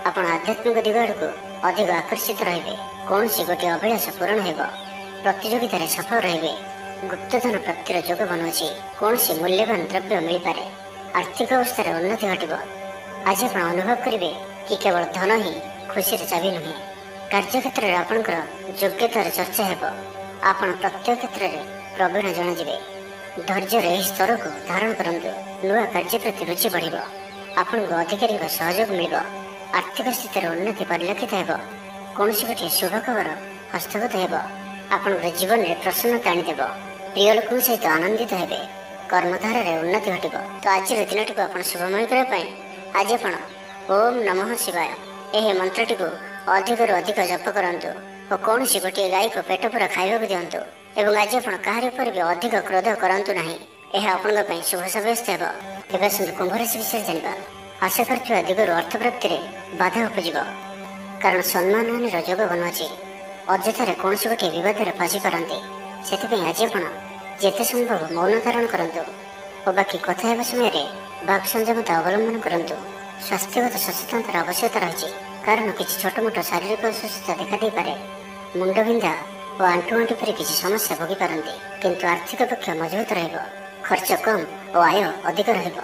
ଆପଣ ଆଧ୍ୟାତ୍ମିକ ଦିଗ ଆଡ଼କୁ ଅଧିକ ଆକର୍ଷିତ ରହିବେ। କୌଣସି ଗୋଟିଏ ଅଭିଳାଷ ପୂରଣ ହେବ। ପ୍ରତିଯୋଗିତାରେ ସଫଳ ରହିବେ। ଗୁପ୍ତଧନ ପ୍ରାପ୍ତିର ଯୋଗ ବନୁଅଛି। କୌଣସି ମୂଲ୍ୟବାନ ଦ୍ରବ୍ୟ ମିଳିପାରେ। ଆର୍ଥିକ ଅବସ୍ଥାରେ ଉନ୍ନତି ଘଟିବ। ଆଜି ଆପଣ ଅନୁଭବ କରିବେ କି କେବଳ ଧନ ହିଁ ଖୁସିର ଚାବି ନୁହେଁ। କାର୍ଯ୍ୟକ୍ଷେତ୍ରରେ ଆପଣଙ୍କର ଯୋଗ୍ୟତାର ଚର୍ଚ୍ଚା ହେବ। ଆପଣ ପ୍ରତ୍ୟେକ କ୍ଷେତ୍ରରେ ପ୍ରବୀଣ ଜଣାଯିବେ। ଧୈର୍ଯ୍ୟର ଏହି ସ୍ତରକୁ ଧାରଣ କରନ୍ତୁ। ନୂଆ କାର୍ଯ୍ୟ ପ୍ରତି ରୁଚି ବଢ଼ିବ। ଆପଣଙ୍କୁ ଅଧିକାରୀଙ୍କ ସହଯୋଗ ମିଳିବ। ଆର୍ଥିକ ସ୍ଥିତିର ଉନ୍ନତି ପରିଲକ୍ଷିତ ହେବ। କୌଣସି ଗୋଟିଏ ଶୁଭ ଖବର ହସ୍ତଗତ ହେବ। ଆପଣଙ୍କର ଜୀବନରେ ପ୍ରସନ୍ନତା ଆଣିଦେବ। ପ୍ରିୟ ଲୋକଙ୍କ ସହିତ ଆନନ୍ଦିତ ହେବେ। କର୍ମଧାରାରେ ଉନ୍ନତି ଘଟିବ। ତ ଆଜିର ଦିନଟିକୁ ଆପଣ ଶୁଭମୟ କରିବା ପାଇଁ ଆଜି ଆପଣ ଓମ୍ ନମଃ ଶିବାୟ ଏହି ମନ୍ତ୍ରଟିକୁ ଅଧିକରୁ ଅଧିକ ଜପ କରନ୍ତୁ ଓ କୌଣସି ଗୋଟିଏ ଗାଈକୁ ପେଟ ପୂରା ଖାଇବାକୁ ଦିଅନ୍ତୁ। ଏବଂ ଆଜି ଆପଣ କାହାରି ଉପରେ ବି ଅଧିକ କ୍ରୋଧ କରନ୍ତୁ ନାହିଁ। ଏହା ଆପଣଙ୍କ ପାଇଁ ଶୁଭ ସାବ୍ୟସ୍ତ ହେବ। ଏବେ ଆସନ୍ତୁ କୁମ୍ଭ ରାଶି ବିଷୟରେ ଜାଣିବା। ଆଶା କରିଥିବା ଦିଗରୁ ଅର୍ଥ ପ୍ରାପ୍ତିରେ ବାଧା ଉପୁଜିବ। କାରଣ ସମ୍ମାନହାନିର ଯୋଗ ବନୁଅଛି। ଅଯଥାରେ କୌଣସି ଗୋଟିଏ ବିବାଦରେ ଫସି ପାରନ୍ତି। ସେଥିପାଇଁ ଆଜି ଆପଣ ଯେତେ ସମ୍ଭବ ମୌନ ଧାରଣ କରନ୍ତୁ ଓ ବାକି କଥା ହେବା ସମୟରେ ବାକ୍ ସଂଯମତା ଅବଲମ୍ବନ କରନ୍ତୁ। ସ୍ୱାସ୍ଥ୍ୟଗତ ସଚେତନତାର ଆବଶ୍ୟକତା ରହିଛି, କାରଣ କିଛି ଛୋଟମୋଟ ଶାରୀରିକ ଅସୁସ୍ଥତା ଦେଖାଦେଇପାରେ। ମୁଣ୍ଡବିନ୍ଧା ଓ ଆଣ୍ଠୁଗଣ୍ଠି ପରି କିଛି ସମସ୍ୟା ଭୋଗିପାରନ୍ତି, କିନ୍ତୁ ଆର୍ଥିକ ପକ୍ଷ ମଜବୁତ ରହିବ। ଖର୍ଚ୍ଚ କମ୍ ଓ ଆୟ ଅଧିକ ରହିବ।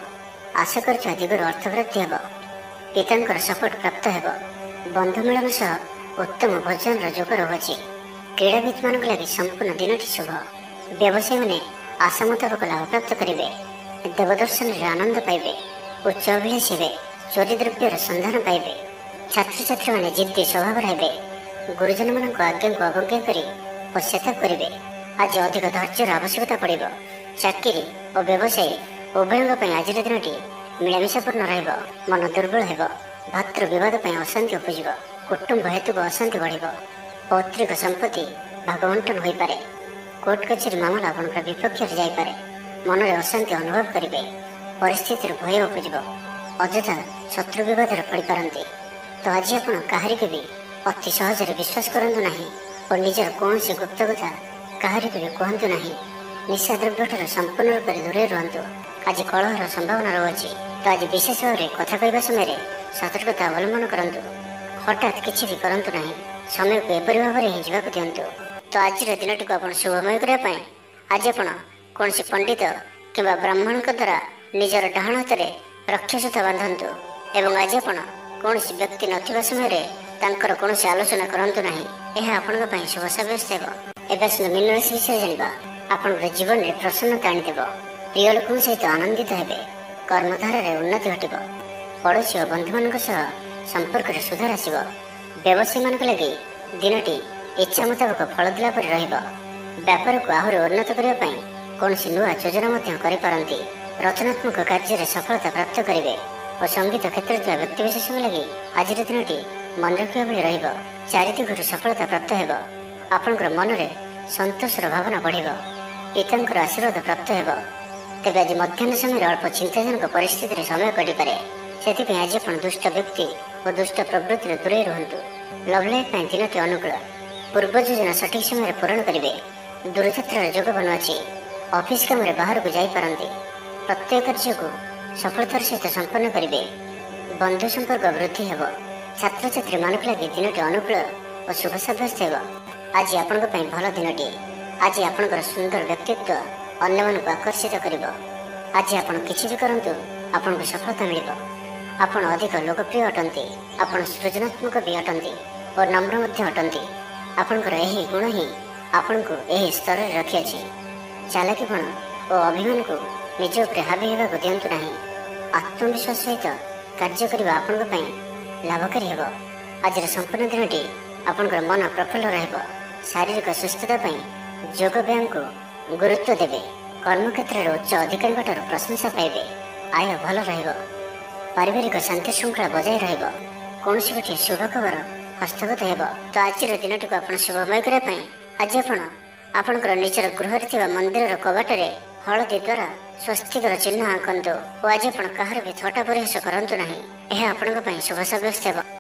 ଆଶା କରୁଥିବା ଦିଗରୁ ଅର୍ଥପ୍ରାପ୍ତି ହେବ। ପିତାଙ୍କର ସପୋର୍ଟ ପ୍ରାପ୍ତ ହେବ। ବନ୍ଧୁ ମିଳନ ସହ ଉତ୍ତମ ଭୋଜନର ଯୋଗ ରହୁଅଛି। କ୍ରୀଡ଼ାବିତମାନଙ୍କ ଲାଗି ସମ୍ପୂର୍ଣ୍ଣ ଦିନଟି ଶୁଭ। ବ୍ୟବସାୟୀମାନେ ଆଶା ମୁତାବକ ଲାଭପ୍ରାପ୍ତ କରିବେ। ଦେବଦର୍ଶନରେ ଆନନ୍ଦ ପାଇବେ। ଉଚ୍ଚ ଅଭିଳାଷୀ ହେବେ। ଚୋରି ଦ୍ରବ୍ୟର ସନ୍ଧାନ ପାଇବେ। ଛାତ୍ରଛାତ୍ରୀମାନେ ଜିଦ୍ଦି ସ୍ୱଭାବର ହେବେ। ଗୁରୁଜନମାନଙ୍କ ଆଜ୍ଞାକୁ ଅବଜ୍ଞା କରି ପଶ୍ଚାତାପ କରିବେ। ଆଜି ଅଧିକ ଧୈର୍ଯ୍ୟର ଆବଶ୍ୟକତା ପଡ଼ିବ। ଚାକିରି ଓ ବ୍ୟବସାୟୀ ଉଭୟଙ୍କ ପାଇଁ ଆଜିର ଦିନଟି ମିଳାମିଶାପୂର୍ଣ୍ଣ ରହିବ। ମନ ଦୁର୍ବଳ ହେବ। ଭାତୃ ବିବାଦ ପାଇଁ ଅଶାନ୍ତି ଉପୁଜିବ। କୁଟୁମ୍ବ ହେତୁକୁ ଅଶାନ୍ତି ବଢ଼ିବ। ପୈତୃକ ସମ୍ପତ୍ତି ଭାଗବଣ୍ଟନ ହୋଇପାରେ। କୋର୍ଟ କଚେରୀ ମାମଲା ଆପଣଙ୍କର ବିପକ୍ଷରେ ଯାଇପାରେ। ମନରେ ଅଶାନ୍ତି ଅନୁଭବ କରିବେ। ପରିସ୍ଥିତିରୁ ଭୟ ଉପୁଜିବ। ଅଯଥା ଶତ୍ରୁ ବିବାଦରେ ପଡ଼ିପାରନ୍ତି। ତ ଆଜି ଆପଣ କାହାରିକୁ ବି ଅତି ସହଜରେ ବିଶ୍ୱାସ କରନ୍ତୁ ନାହିଁ ଓ ନିଜର କୌଣସି ଗୁପ୍ତ କଥା କାହାରିକୁ ବି କୁହନ୍ତୁ ନାହିଁ। ନିଶାଦ୍ରବ୍ୟଠାରୁ ସମ୍ପୂର୍ଣ୍ଣ ରୂପରେ ଦୂରେଇ ରୁହନ୍ତୁ। ଆଜି କଳହର ସମ୍ଭାବନା ରହୁଅଛି, ତ ଆଜି ବିଶେଷ ଭାବରେ କଥା କହିବା ସମୟରେ ସତର୍କତା ଅବଲମ୍ବନ କରନ୍ତୁ। ହଠାତ୍ କିଛି ବି କରନ୍ତୁ ନାହିଁ। ସମୟକୁ ଏପରି ଭାବରେ ହିଁ ଯିବାକୁ ଦିଅନ୍ତୁ। ତ ଆଜିର ଦିନଟିକୁ ଆପଣ ଶୁଭମୟ କରିବା ପାଇଁ ଆଜି ଆପଣ କୌଣସି ପଣ୍ଡିତ କିମ୍ବା ବ୍ରାହ୍ମଣଙ୍କ ଦ୍ୱାରା ନିଜର ଡାହାଣ ହାତରେ ରକ୍ଷାସୂତା ବାନ୍ଧନ୍ତୁ ଏବଂ ଆଜି ଆପଣ କୌଣସି ବ୍ୟକ୍ତି ନଥିବା ସମୟରେ ତାଙ୍କର କୌଣସି ଆଲୋଚନା କରନ୍ତୁ ନାହିଁ। ଏହା ଆପଣଙ୍କ ପାଇଁ ଶୁଭ ସାବ୍ୟସ୍ତ ହେବ। ଏବେ ଆସନ୍ତୁ ମୀନ ରାଶି ବିଷୟରେ ଜାଣିବା। ଆପଣଙ୍କର ଜୀବନରେ ପ୍ରସନ୍ନତା ଆଣିଦେବ। ପ୍ରିୟ ଲୋକଙ୍କ ସହିତ ଆନନ୍ଦିତ ହେବେ। କର୍ମଧାରାରେ ଉନ୍ନତି ଘଟିବ। ପଡ଼ୋଶୀ ଓ ବନ୍ଧୁମାନଙ୍କ ସହ ସମ୍ପର୍କରେ ସୁଧାର ଆସିବ। ବ୍ୟବସାୟୀମାନଙ୍କ ଲାଗି ଦିନଟି ଇଚ୍ଛା ମୁତାବକ ଫଳ ଦେଲା ପରି ରହିବ। ବ୍ୟାପାରକୁ ଆହୁରି ଉନ୍ନତ କରିବା ପାଇଁ କୌଣସି ନୂଆ ଯୋଜନା ମଧ୍ୟ କରିପାରନ୍ତି। ରଚନାତ୍ମକ କାର୍ଯ୍ୟରେ ସଫଳତା ପ୍ରାପ୍ତ କରିବେ ଓ ସଙ୍ଗୀତ କ୍ଷେତ୍ରରେ ଥିବା ବ୍ୟକ୍ତିବିଶେଷଙ୍କ ଲାଗି ଆଜିର ଦିନଟି ମନେ ରଖିବା ଭଳି ରହିବ। ଚାରିଦିଗରୁ ସଫଳତା ପ୍ରାପ୍ତ ହେବ। ଆପଣଙ୍କର ମନରେ ସନ୍ତୋଷର ଭାବନା ବଢ଼ିବ। ପିତାଙ୍କର ଆଶୀର୍ବାଦ ପ୍ରାପ୍ତ ହେବ। ତେବେ ଆଜି ମଧ୍ୟାହ୍ନ ସମୟରେ ଅଳ୍ପ ଚିନ୍ତାଜନକ ପରିସ୍ଥିତିରେ ସମୟ କଟିପାରେ। ସେଥିପାଇଁ ଆଜି ଆପଣ ଦୁଷ୍ଟ ବ୍ୟକ୍ତି ଓ ଦୁଷ୍ଟ ପ୍ରବୃତ୍ତିରୁ ଦୂରେଇ ରୁହନ୍ତୁ। ଲଭ୍ ଲାଇଫ୍ ପାଇଁ ଦିନଟି ଅନୁକୂଳ। ପୂର୍ବ ଯୋଜନା ସଠିକ୍ ସମୟରେ ପୂରଣ କରିବେ। ଦୂରଯାତ୍ରାର ଯୋଗ ବନୁଅଛି। ଅଫିସ କାମରେ ବାହାରକୁ ଯାଇପାରନ୍ତି। ପ୍ରତ୍ୟେକ କାର୍ଯ୍ୟକୁ ସଫଳତାର ସହିତ ସମ୍ପନ୍ନ କରିବେ। ବନ୍ଧୁ ସମ୍ପର୍କ ବୃଦ୍ଧି ହେବ। ଛାତ୍ରଛାତ୍ରୀମାନଙ୍କ ଲାଗି ଦିନଟି ଅନୁକୂଳ ଓ ଶୁଭ ସାବ୍ୟସ୍ତ ହେବ। ଆଜି ଆପଣଙ୍କ ପାଇଁ ଭଲ ଦିନଟିଏ। ଆଜି ଆପଣଙ୍କର ସୁନ୍ଦର ବ୍ୟକ୍ତିତ୍ୱ ଅନ୍ୟମାନଙ୍କୁ ଆକର୍ଷିତ କରିବ। ଆଜି ଆପଣ କିଛି ବି କରନ୍ତୁ, ଆପଣଙ୍କୁ ସଫଳତା ମିଳିବ। ଆପଣ ଅଧିକ ଲୋକପ୍ରିୟ ଅଟନ୍ତି। ଆପଣ ସୃଜନାତ୍ମକ ବି ଅଟନ୍ତି ଓ ନମ୍ର ମଧ୍ୟ ଅଟନ୍ତି। ଆପଣଙ୍କର ଏହି ଗୁଣ ହିଁ ଆପଣଙ୍କୁ ଏହି ସ୍ତରରେ ରଖିଅଛି। ଚାଲାକିପଣ ଓ ଅଭିମାନକୁ ନିଜ ଉପରେ ହାବି ହେବାକୁ ଦିଅନ୍ତୁ ନାହିଁ। ଆତ୍ମବିଶ୍ୱାସ ସହିତ କାର୍ଯ୍ୟ କରିବା ଆପଣଙ୍କ ପାଇଁ ଲାଭକାରୀ ହେବ। ଆଜିର ସମ୍ପୂର୍ଣ୍ଣ ଦିନଟି ଆପଣଙ୍କର ମନ ପ୍ରଫୁଲ୍ଲ ରହିବ। ଶାରୀରିକ ସୁସ୍ଥତା ପାଇଁ ଯୋଗ ବ୍ୟାୟାମକୁ ଗୁରୁତ୍ୱ ଦେବେ। କର୍ମକ୍ଷେତ୍ରରେ ଉଚ୍ଚ ଅଧିକାରୀଙ୍କଠାରୁ ପ୍ରଶଂସା ପାଇବେ। ଆୟ ଭଲ ରହିବ। ପାରିବାରିକ ଶାନ୍ତି ଶୃଙ୍ଖଳା ବଜାୟ ରହିବ। କୌଣସି ଗୋଟିଏ ଶୁଭ ଖବର ହସ୍ତଗତ ହେବ। ତ ଆଜିର ଦିନଟିକୁ ଆପଣ ଶୁଭମୟ କରିବା ପାଇଁ ଆଜି ଆପଣ ଆପଣଙ୍କର ନିଜର ଗୃହରେ ଥିବା ମନ୍ଦିରର କବାଟରେ ହଳଦୀ ଦ୍ୱାରା ସ୍ୱସ୍ତିକର ଚିହ୍ନ ଆଙ୍କନ୍ତୁ ଓ ଆଜି ଆପଣ କାହାର ବି ଥଟ୍ଟା ପରିହାସ କରନ୍ତୁ ନାହିଁ। ଏହା ଆପଣଙ୍କ ପାଇଁ ଶୁଭ ସାବ୍ୟସ୍ତ ହେବ।